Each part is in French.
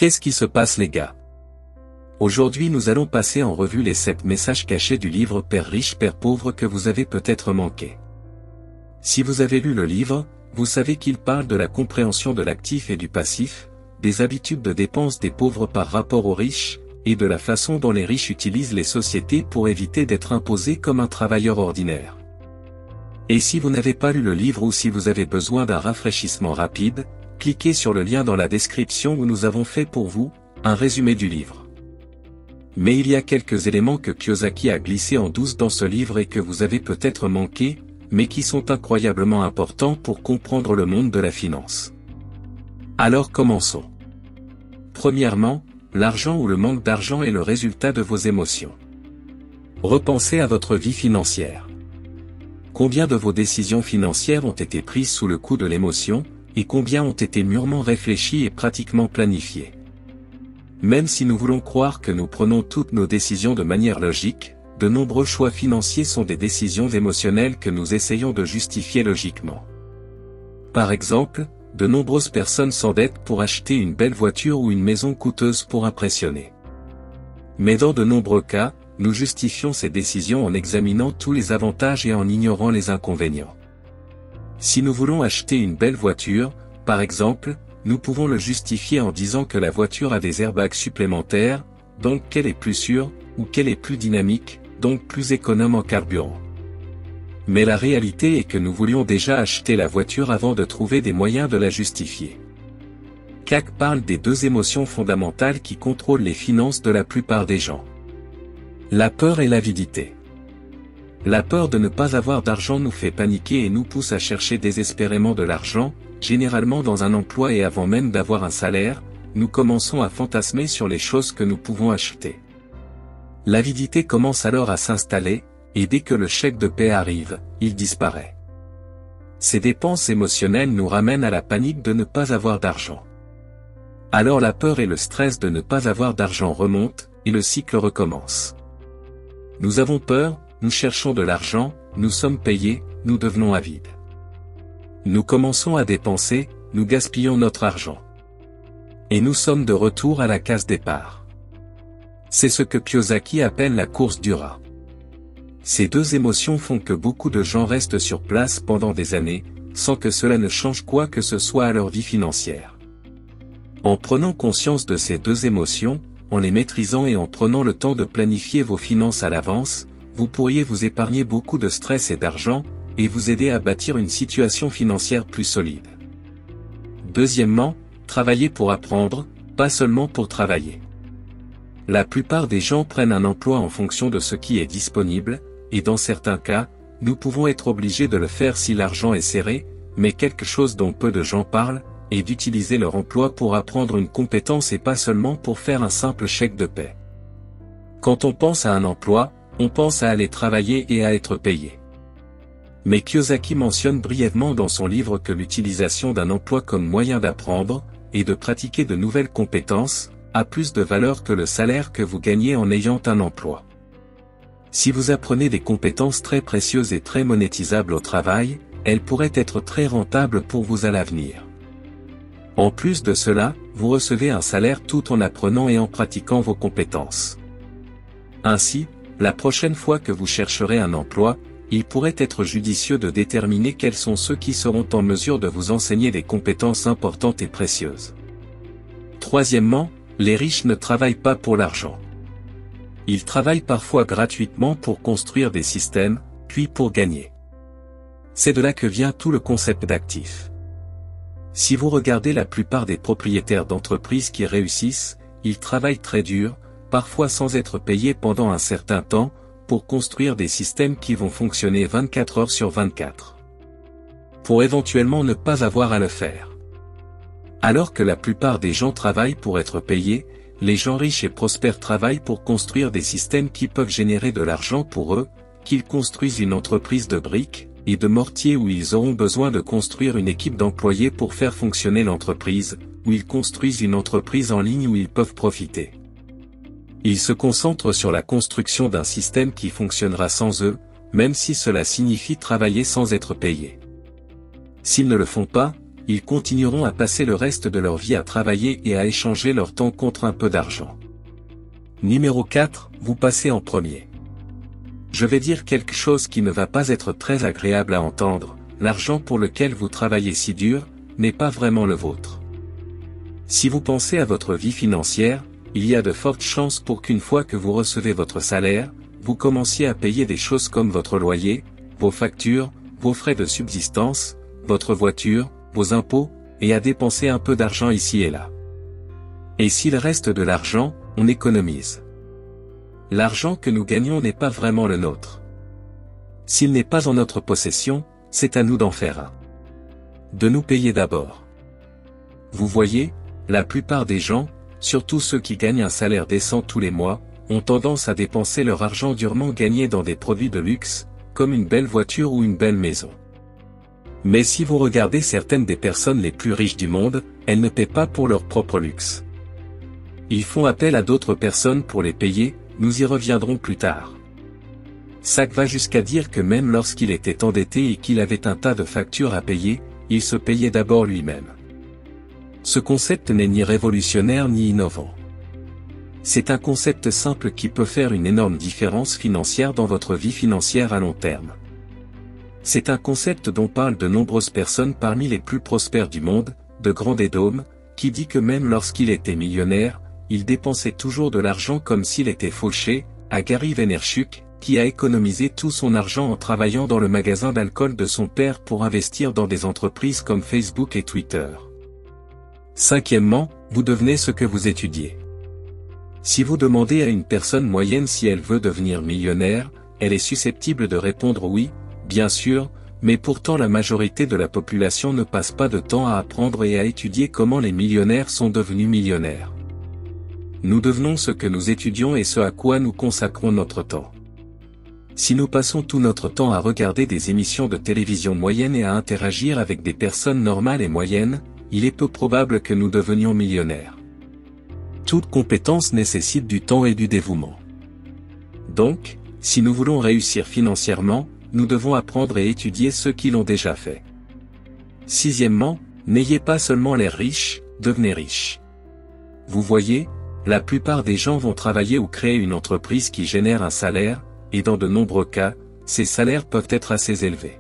Qu'est-ce qui se passe les gars? Aujourd'hui nous allons passer en revue les 7 messages cachés du livre Père riche, Père pauvre que vous avez peut-être manqué. Si vous avez lu le livre, vous savez qu'il parle de la compréhension de l'actif et du passif, des habitudes de dépenses des pauvres par rapport aux riches, et de la façon dont les riches utilisent les sociétés pour éviter d'être imposés comme un travailleur ordinaire. Et si vous n'avez pas lu le livre ou si vous avez besoin d'un rafraîchissement rapide, cliquez sur le lien dans la description où nous avons fait pour vous un résumé du livre. Mais il y a quelques éléments que Kiyosaki a glissés en douce dans ce livre et que vous avez peut-être manqué, mais qui sont incroyablement importants pour comprendre le monde de la finance. Alors commençons. Premièrement, l'argent ou le manque d'argent est le résultat de vos émotions. Repensez à votre vie financière. Combien de vos décisions financières ont été prises sous le coup de l'émotion, et combien ont été mûrement réfléchies et pratiquement planifiées? Même si nous voulons croire que nous prenons toutes nos décisions de manière logique, de nombreux choix financiers sont des décisions émotionnelles que nous essayons de justifier logiquement. Par exemple, de nombreuses personnes s'endettent pour acheter une belle voiture ou une maison coûteuse pour impressionner. Mais dans de nombreux cas, nous justifions ces décisions en examinant tous les avantages et en ignorant les inconvénients. Si nous voulons acheter une belle voiture, par exemple, nous pouvons le justifier en disant que la voiture a des airbags supplémentaires, donc qu'elle est plus sûre, ou qu'elle est plus dynamique, donc plus économe en carburant. Mais la réalité est que nous voulions déjà acheter la voiture avant de trouver des moyens de la justifier. CAC parle des 2 émotions fondamentales qui contrôlent les finances de la plupart des gens. La peur et l'avidité. La peur de ne pas avoir d'argent nous fait paniquer et nous pousse à chercher désespérément de l'argent, généralement dans un emploi et avant même d'avoir un salaire, nous commençons à fantasmer sur les choses que nous pouvons acheter. L'avidité commence alors à s'installer, et dès que le chèque de paie arrive, il disparaît. Ces dépenses émotionnelles nous ramènent à la panique de ne pas avoir d'argent. Alors la peur et le stress de ne pas avoir d'argent remontent, et le cycle recommence. Nous avons peur, nous cherchons de l'argent, nous sommes payés, nous devenons avides. Nous commençons à dépenser, nous gaspillons notre argent. Et nous sommes de retour à la case départ. C'est ce que Kiyosaki appelle la course du rat. Ces 2 émotions font que beaucoup de gens restent sur place pendant des années, sans que cela ne change quoi que ce soit à leur vie financière. En prenant conscience de ces 2 émotions, en les maîtrisant et en prenant le temps de planifier vos finances à l'avance, vous pourriez vous épargner beaucoup de stress et d'argent, et vous aider à bâtir une situation financière plus solide. Deuxièmement, travaillez pour apprendre, pas seulement pour travailler. La plupart des gens prennent un emploi en fonction de ce qui est disponible, et dans certains cas, nous pouvons être obligés de le faire si l'argent est serré, mais quelque chose dont peu de gens parlent, est d'utiliser leur emploi pour apprendre une compétence et pas seulement pour faire un simple chèque de paie. Quand on pense à un emploi, on pense à aller travailler et à être payé. Mais Kiyosaki mentionne brièvement dans son livre que l'utilisation d'un emploi comme moyen d'apprendre, et de pratiquer de nouvelles compétences, a plus de valeur que le salaire que vous gagnez en ayant un emploi. Si vous apprenez des compétences très précieuses et très monétisables au travail, elles pourraient être très rentables pour vous à l'avenir. En plus de cela, vous recevez un salaire tout en apprenant et en pratiquant vos compétences. Ainsi, la prochaine fois que vous chercherez un emploi, il pourrait être judicieux de déterminer quels sont ceux qui seront en mesure de vous enseigner des compétences importantes et précieuses. Troisièmement, les riches ne travaillent pas pour l'argent. Ils travaillent parfois gratuitement pour construire des systèmes, puis pour gagner. C'est de là que vient tout le concept d'actif. Si vous regardez la plupart des propriétaires d'entreprises qui réussissent, ils travaillent très dur, parfois sans être payés pendant un certain temps, pour construire des systèmes qui vont fonctionner 24 heures sur 24. Pour éventuellement ne pas avoir à le faire. Alors que la plupart des gens travaillent pour être payés, les gens riches et prospères travaillent pour construire des systèmes qui peuvent générer de l'argent pour eux, qu'ils construisent une entreprise de briques et de mortier où ils auront besoin de construire une équipe d'employés pour faire fonctionner l'entreprise, où ils construisent une entreprise en ligne où ils peuvent profiter. Ils se concentrent sur la construction d'un système qui fonctionnera sans eux, même si cela signifie travailler sans être payés. S'ils ne le font pas, ils continueront à passer le reste de leur vie à travailler et à échanger leur temps contre un peu d'argent. Numéro 4, vous passez en premier. Je vais dire quelque chose qui ne va pas être très agréable à entendre, l'argent pour lequel vous travaillez si dur, n'est pas vraiment le vôtre. Si vous pensez à votre vie financière, il y a de fortes chances pour qu'une fois que vous recevez votre salaire, vous commenciez à payer des choses comme votre loyer, vos factures, vos frais de subsistance, votre voiture, vos impôts, et à dépenser un peu d'argent ici et là. Et s'il reste de l'argent, on économise. L'argent que nous gagnons n'est pas vraiment le nôtre. S'il n'est pas en notre possession, c'est à nous d'en faire un. De nous payer d'abord. Vous voyez, la plupart des gens, surtout ceux qui gagnent un salaire décent tous les mois, ont tendance à dépenser leur argent durement gagné dans des produits de luxe, comme une belle voiture ou une belle maison. Mais si vous regardez certaines des personnes les plus riches du monde, elles ne paient pas pour leur propre luxe. Ils font appel à d'autres personnes pour les payer, nous y reviendrons plus tard. Sack va jusqu'à dire que même lorsqu'il était endetté et qu'il avait un tas de factures à payer, il se payait d'abord lui-même. Ce concept n'est ni révolutionnaire ni innovant. C'est un concept simple qui peut faire une énorme différence financière dans votre vie financière à long terme. C'est un concept dont parlent de nombreuses personnes parmi les plus prospères du monde, de Grand Dôme, qui dit que même lorsqu'il était millionnaire, il dépensait toujours de l'argent comme s'il était fauché, à Gary Vaynerchuk, qui a économisé tout son argent en travaillant dans le magasin d'alcool de son père pour investir dans des entreprises comme Facebook et Twitter. Cinquièmement, vous devenez ce que vous étudiez. Si vous demandez à une personne moyenne si elle veut devenir millionnaire, elle est susceptible de répondre oui, bien sûr, mais pourtant la majorité de la population ne passe pas de temps à apprendre et à étudier comment les millionnaires sont devenus millionnaires. Nous devenons ce que nous étudions et ce à quoi nous consacrons notre temps. Si nous passons tout notre temps à regarder des émissions de télévision moyennes et à interagir avec des personnes normales et moyennes, il est peu probable que nous devenions millionnaires. Toute compétence nécessite du temps et du dévouement. Donc, si nous voulons réussir financièrement, nous devons apprendre et étudier ceux qui l'ont déjà fait. Sixièmement, n'ayez pas seulement l'air riche, devenez riche. Vous voyez, la plupart des gens vont travailler ou créer une entreprise qui génère un salaire, et dans de nombreux cas, ces salaires peuvent être assez élevés.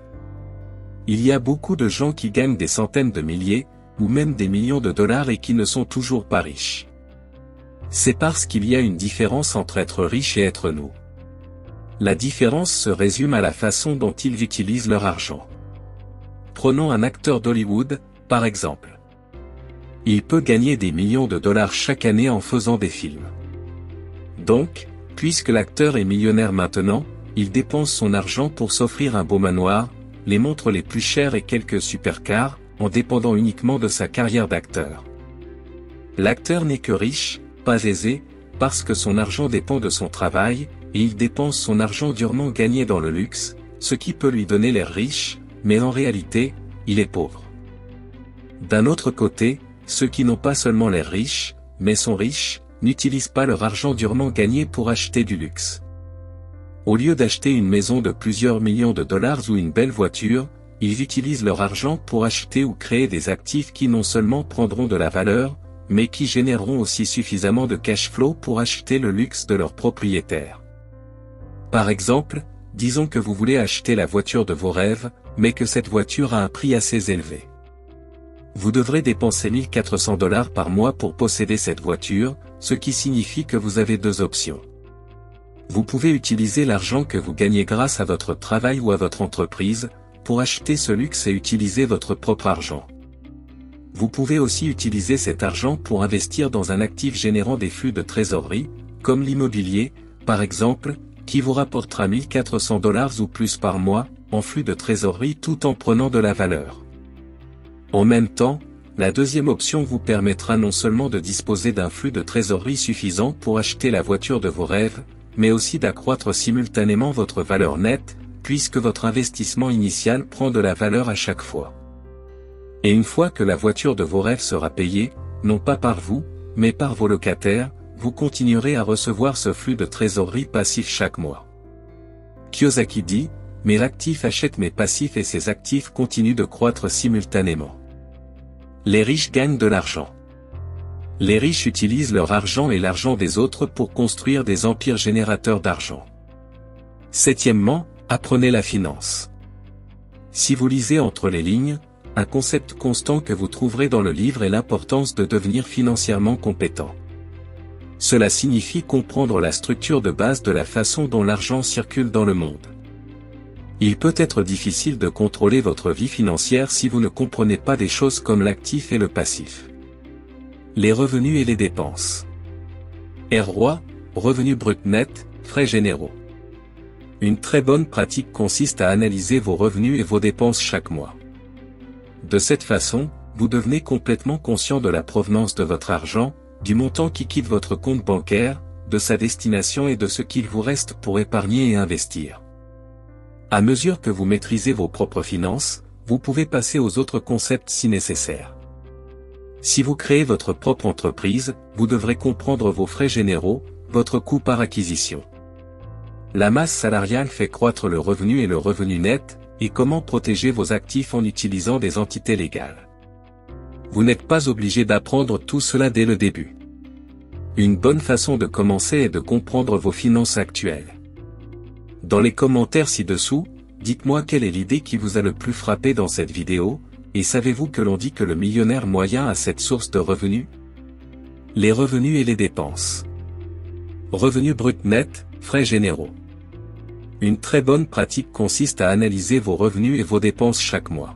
Il y a beaucoup de gens qui gagnent des centaines de milliers, ou même des millions de dollars et qui ne sont toujours pas riches. C'est parce qu'il y a une différence entre être riche et être nous. La différence se résume à la façon dont ils utilisent leur argent. Prenons un acteur d'Hollywood, par exemple. Il peut gagner des millions de dollars chaque année en faisant des films. Donc, puisque l'acteur est millionnaire maintenant, il dépense son argent pour s'offrir un beau manoir, les montres les plus chères et quelques supercars, en dépendant uniquement de sa carrière d'acteur. L'acteur n'est que riche, pas aisé, parce que son argent dépend de son travail, et il dépense son argent durement gagné dans le luxe, ce qui peut lui donner l'air riche, mais en réalité, il est pauvre. D'un autre côté, ceux qui n'ont pas seulement l'air riches, mais sont riches, n'utilisent pas leur argent durement gagné pour acheter du luxe. Au lieu d'acheter une maison de plusieurs millions de dollars ou une belle voiture, ils utilisent leur argent pour acheter ou créer des actifs qui non seulement prendront de la valeur, mais qui généreront aussi suffisamment de cash flow pour acheter le luxe de leurs propriétaires. Par exemple, disons que vous voulez acheter la voiture de vos rêves, mais que cette voiture a un prix assez élevé. Vous devrez dépenser 1 400 $ par mois pour posséder cette voiture, ce qui signifie que vous avez deux options. Vous pouvez utiliser l'argent que vous gagnez grâce à votre travail ou à votre entreprise, pour acheter ce luxe et utiliser votre propre argent. Vous pouvez aussi utiliser cet argent pour investir dans un actif générant des flux de trésorerie, comme l'immobilier, par exemple, qui vous rapportera 1 400 $ ou plus par mois, en flux de trésorerie tout en prenant de la valeur. En même temps, la deuxième option vous permettra non seulement de disposer d'un flux de trésorerie suffisant pour acheter la voiture de vos rêves, mais aussi d'accroître simultanément votre valeur nette, puisque votre investissement initial prend de la valeur à chaque fois. Et une fois que la voiture de vos rêves sera payée, non pas par vous, mais par vos locataires, vous continuerez à recevoir ce flux de trésorerie passif chaque mois. Kiyosaki dit, « Mes actifs achètent mes passifs et ces actifs continuent de croître simultanément. » Les riches gagnent de l'argent. Les riches utilisent leur argent et l'argent des autres pour construire des empires générateurs d'argent. Septièmement, apprenez la finance. Si vous lisez entre les lignes, un concept constant que vous trouverez dans le livre est l'importance de devenir financièrement compétent. Cela signifie comprendre la structure de base de la façon dont l'argent circule dans le monde. Il peut être difficile de contrôler votre vie financière si vous ne comprenez pas des choses comme l'actif et le passif. Les revenus et les dépenses. ROI, revenu brut net, frais généraux. Une très bonne pratique consiste à analyser vos revenus et vos dépenses chaque mois. De cette façon, vous devenez complètement conscient de la provenance de votre argent, du montant qui quitte votre compte bancaire, de sa destination et de ce qu'il vous reste pour épargner et investir. À mesure que vous maîtrisez vos propres finances, vous pouvez passer aux autres concepts si nécessaire. Si vous créez votre propre entreprise, vous devrez comprendre vos frais généraux, votre coût par acquisition. La masse salariale fait croître le revenu et le revenu net, et comment protéger vos actifs en utilisant des entités légales. Vous n'êtes pas obligé d'apprendre tout cela dès le début. Une bonne façon de commencer est de comprendre vos finances actuelles. Dans les commentaires ci-dessous, dites-moi quelle est l'idée qui vous a le plus frappé dans cette vidéo, et savez-vous que l'on dit que le millionnaire moyen a cette source de revenus? Les revenus et les dépenses. Revenu brut net, frais généraux. Une très bonne pratique consiste à analyser vos revenus et vos dépenses chaque mois.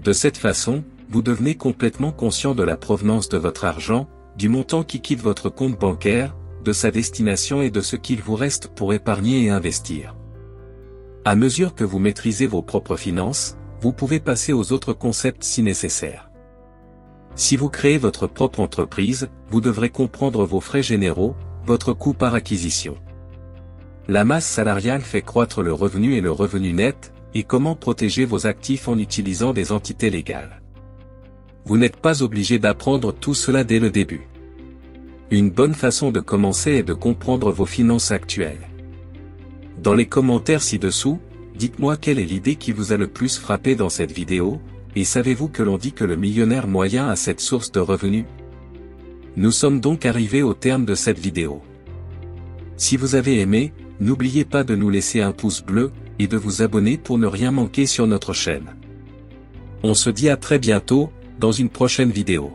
De cette façon, vous devenez complètement conscient de la provenance de votre argent, du montant qui quitte votre compte bancaire, de sa destination et de ce qu'il vous reste pour épargner et investir. À mesure que vous maîtrisez vos propres finances, vous pouvez passer aux autres concepts si nécessaire. Si vous créez votre propre entreprise, vous devrez comprendre vos frais généraux, votre coût par acquisition. La masse salariale fait croître le revenu et le revenu net, et comment protéger vos actifs en utilisant des entités légales. Vous n'êtes pas obligé d'apprendre tout cela dès le début. Une bonne façon de commencer est de comprendre vos finances actuelles. Dans les commentaires ci-dessous, dites-moi quelle est l'idée qui vous a le plus frappé dans cette vidéo, et savez-vous que l'on dit que le millionnaire moyen a cette source de revenus? Nous sommes donc arrivés au terme de cette vidéo. Si vous avez aimé, n'oubliez pas de nous laisser un pouce bleu, et de vous abonner pour ne rien manquer sur notre chaîne. On se dit à très bientôt, dans une prochaine vidéo.